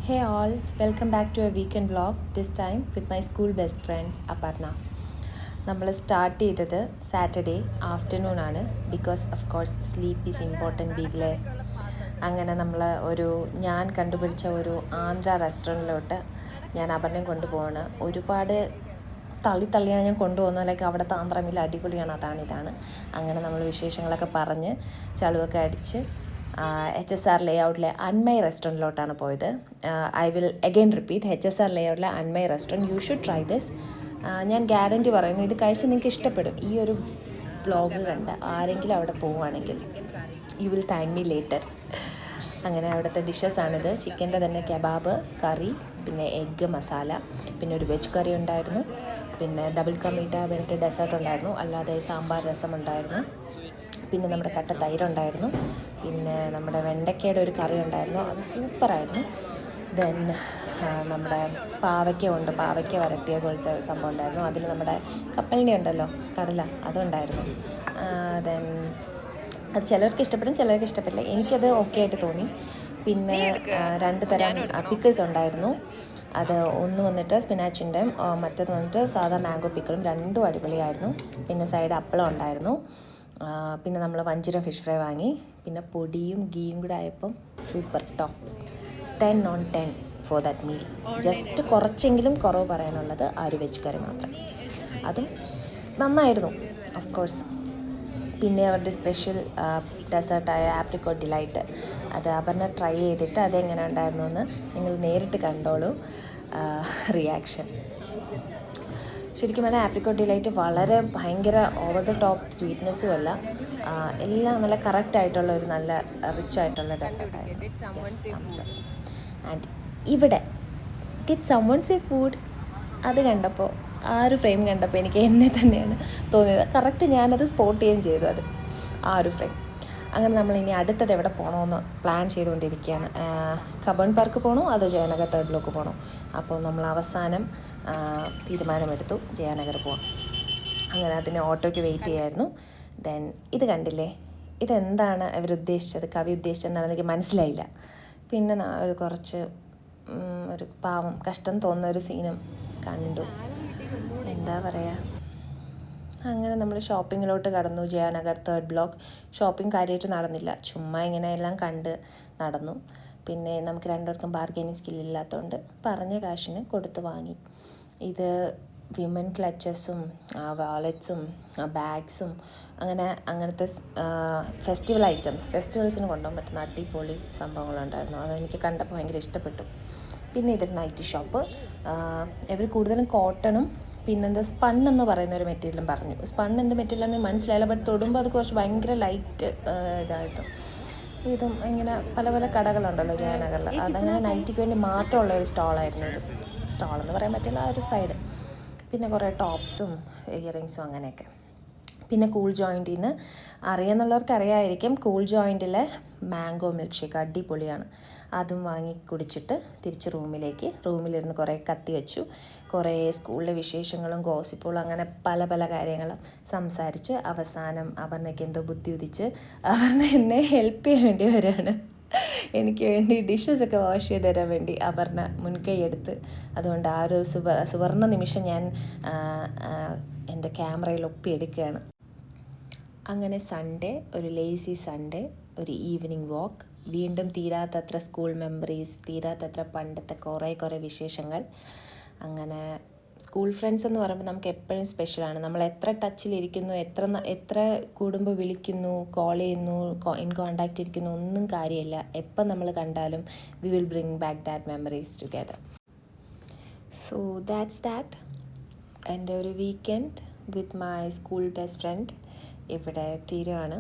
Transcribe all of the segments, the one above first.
Hey all, welcome back to a weekend vlog, this time with my school best friend Aparna. നമ്മൾ start ചെയ്തത് Saturday afternoon ആണ് because of course sleep is important വീക്കിലെ. അങ്ങനെ നമ്മൾ ഞാൻ കണ്ടുപിടിച്ച ഒരു ആന്ധ്ര റെസ്റ്റോറൻറ്റിലോട്ട് ഞാൻ അപർണയും കൊണ്ടുപോവാണ്. ഒരുപാട് തള്ളിയാണ് ഞാൻ കൊണ്ടുപോകുന്നത്. ലൈക്ക് അവിടുത്തെ ആന്ധ്ര മീൽ അടിപൊളിയാണ്, അതാണ്. അങ്ങനെ നമ്മൾ വിശേഷങ്ങളൊക്കെ പറഞ്ഞ് ചളുവൊക്കെ അടിച്ച് HSR ലേഔട്ടിലെ അൺമൈ റെസ്റ്റോറൻറ്റിലോട്ടാണ് പോയത്. I will again repeat, HSR ലേഔട്ടിലെ Unmai restaurant, you should try this. ഞാൻ ഗ്യാരൻറ്റി പറയുന്നു, ഇത് കഴിച്ച് നിങ്ങൾക്ക് ഇഷ്ടപ്പെടും. ഈ ഒരു വ്ളോഗ് കണ്ട് ആരെങ്കിലും അവിടെ പോവുകയാണെങ്കിൽ you will thank me later. അങ്ങനെ അവിടുത്തെ ഡിഷസാണിത്. ചിക്കൻ്റെ തന്നെ കബാബ്, കറി, പിന്നെ എഗ്ഗ് മസാല, പിന്നെ ഒരു വെജ് കറി ഉണ്ടായിരുന്നു, പിന്നെ ഡബിൾ ക മീറ്റ പറഞ്ഞിട്ട് ഡെസേർട്ട് ഉണ്ടായിരുന്നു, അല്ലാതെ സാമ്പാർ രസം ഉണ്ടായിരുന്നു, പിന്നെ നമ്മുടെ കട്ട തൈരുണ്ടായിരുന്നു, പിന്നെ നമ്മുടെ വെണ്ടയ്ക്കയുടെ ഒരു കറി ഉണ്ടായിരുന്നു, അത് സൂപ്പറായിരുന്നു. ദെൻ നമ്മുടെ പാവയ്ക്ക വരട്ടിയ പോലത്തെ സംഭവം ഉണ്ടായിരുന്നു. അതിൽ നമ്മുടെ കപ്പലിൻ്റെ ഉണ്ടല്ലോ, കടല, അതുണ്ടായിരുന്നു. ദെൻ അത് ചിലർക്ക് ഇഷ്ടപ്പെടും, ചിലർക്ക് ഇഷ്ടപ്പെടില്ല. എനിക്കത് ഓക്കെ ആയിട്ട് തോന്നി. പിന്നെ 2 തരം പിക്കിൾസ് ഉണ്ടായിരുന്നു. അത് ഒന്ന് വന്നിട്ട് സ്പിനാച്ചിൻ്റെ, മറ്റത് വന്നിട്ട് സാധാ മാംഗോ പിക്കിളും, രണ്ടും അടിപൊളിയായിരുന്നു. പിന്നെ സൈഡ് അപ്പളം ഉണ്ടായിരുന്നു. പിന്നെ നമ്മൾ വഞ്ചിരം ഫിഷ് ഫ്രൈ വാങ്ങി. പിന്നെ പൊടിയും ഗീയും കൂടെ ആയപ്പം super top, 10 on 10 for that meal. Just കുറച്ചെങ്കിലും കുറവ് പറയാനുള്ളത് ആ ഒരു വെജ് കറി മാത്രം, അതും നന്നായിരുന്നു ഓഫ് കോഴ്സ്. പിന്നെ അവരുടെ സ്പെഷ്യൽ ഡെസേർട്ടായ ആപ്രിക്കോട്ട് ഡിലൈറ്റ്, അത് അപർണ ട്രൈ ചെയ്തിട്ട് അതെങ്ങനെ ഉണ്ടായിരുന്നു എന്ന് നിങ്ങൾ നേരിട്ട് കണ്ടോളൂ. റിയാക്ഷൻ ശരിക്കും പറഞ്ഞാൽ ആപ്രിക്കോട്ട് ഡിലൈറ്റ് ഭയങ്കര ഓവർ ദ ടോപ്പ് സ്വീറ്റ്നെസ്സും അല്ല, എല്ലാം നല്ല കറക്റ്റായിട്ടുള്ള ഒരു നല്ല റിച്ച് ആയിട്ടുള്ള ഡെസേർട്ടായിരുന്നു. ആൻഡ് ഇവിടെ ഡിഡ് സമ്മൺ സേ ഫുഡ്, അത് കണ്ടപ്പോൾ ആ ഒരു ഫ്രെയിം കണ്ടപ്പോൾ എനിക്ക് എന്നെ തന്നെയാണ് തോന്നിയത്. കറക്റ്റ് ഞാനത് സ്പോട്ട് ചെയ്യുകയും ചെയ്തു, അത് ആ ഒരു ഫ്രെയിം. അങ്ങനെ നമ്മളിനി അടുത്തത് എവിടെ പോകണമെന്ന് പ്ലാൻ ചെയ്തുകൊണ്ടിരിക്കുകയാണ്. കബൺ പാർക്ക് പോകണോ അതോ ജയനഗർ തേർഡ് ബ്ലോക്ക് പോകണോ? അപ്പോൾ നമ്മൾ അവസാനം തീരുമാനമെടുത്തു ജയനഗർ പോവാം. അങ്ങനെ അതിന് ഓട്ടോയ്ക്ക് വെയിറ്റ് ചെയ്യായിരുന്നു. ദെൻ ഇത് കണ്ടില്ലേ, ഇതെന്താണ് അവരുദ്ദേശിച്ചത്, കവി ഉദ്ദേശിച്ചതെന്നാണ് എനിക്ക് മനസ്സിലായില്ല. പിന്നെ കുറച്ച് ഒരു പാവം കഷ്ടം തോന്നുന്ന ഒരു സീനും കണ്ടു. എന്താ പറയുക, അങ്ങനെ നമ്മൾ ഷോപ്പിങ്ങിലോട്ട് കടന്നു. Jayanagar third block. ഷോപ്പിംഗ് കാര്യമായിട്ട് നടന്നില്ല, ചുമ്മാ ഇങ്ങനെ എല്ലാം കണ്ട് നടന്നു. പിന്നെ നമുക്ക് രണ്ടുപേർക്കും ബാർഗൈനിങ് സ്കില്ലില്ലാത്തതുകൊണ്ട് പറഞ്ഞ കാശിന് കൊടുത്ത് വാങ്ങി. ഇത് വിമൻ ക്ലച്ചസും വാലറ്റ്സും ബാഗ്സും അങ്ങനത്തെ ഫെസ്റ്റിവൽസിന് കൊണ്ടുപോകാൻ പറ്റുന്ന അടിപൊളി സംഭവങ്ങളുണ്ടായിരുന്നു. അതെനിക്ക് കണ്ടപ്പോൾ ഭയങ്കര ഇഷ്ടപ്പെട്ടു. പിന്നെ ഇതൊരു നൈറ്റി ഷോപ്പ്. ഇവർ കൂടുതലും കോട്ടണും പിന്നെന്താ സ്പൺ എന്ന് പറയുന്ന ഒരു മെറ്റീരിയലും പറഞ്ഞു. സ്പൺ എന്ത് മെറ്റീരിയലാണെന്ന് മനസ്സിലായില്ല, ബട്ട് തൊടുമ്പോൾ അത് കുറച്ച് ഭയങ്കര ലൈറ്റ് ഇതായിട്ട്. ഇതും ഇങ്ങനെ പല പല കടകളുണ്ടല്ലോ ജയനഗറിൽ, അതങ്ങനെ നൈറ്റിക്ക് വേണ്ടി മാത്രമുള്ള ഒരു സ്റ്റോളായിരുന്നു ഇത്. സ്റ്റോളെന്ന് പറയാൻ പറ്റില്ല, ആ ഒരു സൈഡ്. പിന്നെ കുറേ ടോപ്സും ഇയറിങ്സും അങ്ങനെയൊക്കെ. പിന്നെ കൂൾ ജോയിൻറ്റിൽ നിന്ന് അറിയാമെന്നുള്ളവർക്ക് അറിയാമായിരിക്കും, കൂൾ ജോയിൻറ്റിലെ മാംഗോ മിൽക്ക് ഷേക്ക് അടിപൊളിയാണ്. അതും വാങ്ങി കുടിച്ചിട്ട് തിരിച്ച് റൂമിലിരുന്ന് കുറേ കത്തി വെച്ചു. കുറേ സ്കൂളിലെ വിശേഷങ്ങളും ഗോസിപ്പുകളും അങ്ങനെ പല പല കാര്യങ്ങളും സംസാരിച്ച് അവസാനം അപർണയ്ക്ക് എന്തോ ബുദ്ധി ഉദിച്ച് അപർണ എന്നെ ഹെൽപ്പ് ചെയ്യാൻ വേണ്ടി വരികയാണ്. എനിക്ക് വേണ്ടി ഡിഷസൊക്കെ വാഷ് ചെയ്ത് തരാൻ വേണ്ടി അപർണ മുൻകൈ എടുത്ത്. അതുകൊണ്ട് ആ ഒരു സുവർണ്ണ നിമിഷം ഞാൻ എൻ്റെ ക്യാമറയിൽ ഒപ്പിയെടുക്കുകയാണ്. അങ്ങനെ സൺഡേ, ഒരു ലേസി സൺഡേ, ഒരു ഈവനിങ് വാക്ക്. വീണ്ടും തീരാത്തത്ര സ്കൂൾ മെമ്മറീസ്, തീരാത്തത്ര പണ്ടത്തെ കുറേ വിശേഷങ്ങൾ. അങ്ങനെ സ്കൂൾ ഫ്രണ്ട്സ് എന്ന് പറയുമ്പോൾ നമുക്ക് എപ്പോഴും സ്പെഷ്യലാണ്. നമ്മൾ എത്ര ടച്ചിലിരിക്കുന്നു, എത്ര കൂടുമ്പോൾ വിളിക്കുന്നു, കോൾ ചെയ്യുന്നു, ഇൻ കോണ്ടാക്റ്റ് ഇരിക്കുന്നു, ഒന്നും കാര്യമില്ല. എപ്പം നമ്മൾ കണ്ടാലും we will bring back that memories together. So that എൻ്റെ ഒരു weekend with my school best friend ഇവിടെ തീരുകയാണ്.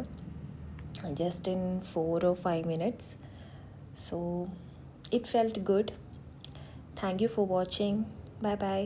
Just in 4 or 5 minutes. So it felt good. Thank you for watching. Bye bye.